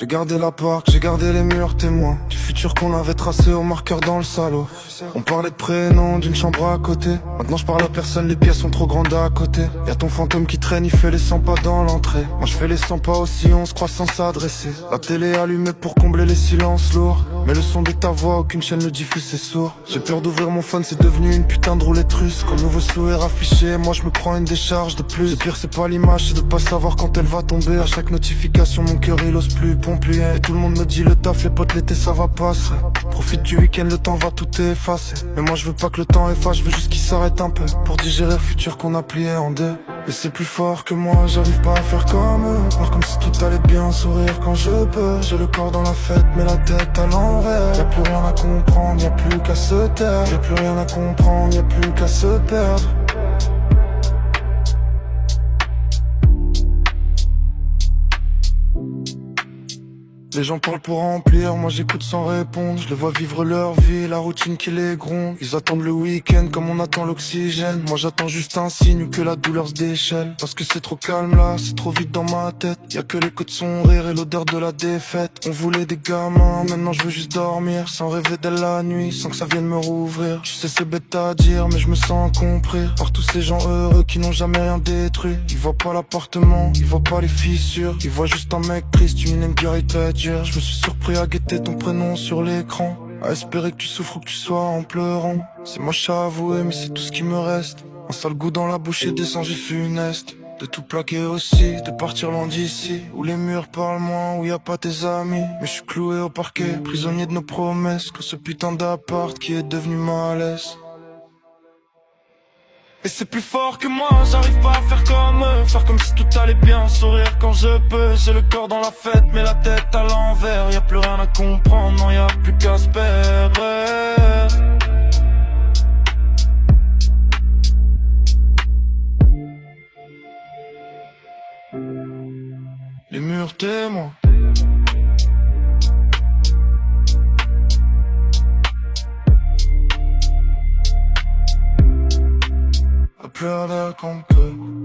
J'ai gardé la barque, j'ai gardé les murs témoins du futur qu'on avait tracé au marqueur dans le salaud. On parlait de prénom, d'une chambre à côté. Maintenant je parle à personne, les pièces sont trop grandes à côté. Y'a ton fantôme qui traîne, il fait les 100 pas dans l'entrée. Moi je fais les 100 pas aussi, on se croit sans s'adresser. La télé allumée pour combler les silences lourds. Mais le son de ta voix, aucune chaîne le diffuse, c'est sourd. J'ai peur d'ouvrir mon phone, c'est devenu une putain de roulette russe. Quand nouveau sourire affiché, moi je me prends une décharge de plus. Le pire c'est pas l'image, c'est de pas savoir quand elle va tomber. À chaque notification, mon cœur il ose plus pomper. Et tout le monde me dit le taf, les potes, l'été ça va passer. Profite du week-end, le temps va tout effacer. Mais moi je veux pas que le temps efface, je veux juste qu'il s'arrête un peu. Pour digérer le futur qu'on a plié en deux. Et c'est plus fort que moi, j'arrive pas à faire comme eux. Voir comme si tout allait bien, sourire quand je peux. J'ai le corps dans la fête, mais la tête à l'envers. Y'a plus rien à comprendre, y'a plus qu'à se taire. Y'a plus rien à comprendre, y'a plus qu'à se perdre. Les gens parlent pour remplir, moi j'écoute sans répondre. Je les vois vivre leur vie, la routine qui les gronde. Ils attendent le week-end comme on attend l'oxygène. Moi j'attends juste un signe que la douleur se déchaîne. Parce que c'est trop calme là, c'est trop vite dans ma tête. Y'a que l'écho de son rire et l'odeur de la défaite. On voulait des gamins, maintenant je veux juste dormir. Sans rêver dès la nuit, sans que ça vienne me rouvrir. Tu sais c'est bête à dire, mais je me sens compris par tous ces gens heureux qui n'ont jamais rien détruit. Ils voient pas l'appartement, ils voient pas les fissures. Ils voient juste un mec triste, une insécurité. Je me suis surpris à guetter ton prénom sur l'écran, à espérer que tu souffres ou que tu sois en pleurant. C'est moche à avouer mais c'est tout ce qui me reste. Un sale goût dans la bouche et des songes funestes. De tout plaquer aussi, de partir loin d'ici, où les murs parlent moins, où y a pas tes amis. Mais je suis cloué au parquet, prisonnier de nos promesses. Que ce putain d'appart qui est devenu malaise. Et c'est plus fort que moi, j'arrive pas à faire comme eux. Faire comme si tout allait bien, sourire quand je peux. J'ai le corps dans la fête, mais la tête à l'envers. Y'a plus rien à comprendre, non y'a plus qu'à se perdre. Les murs témoins. À plus rien qu'on peut.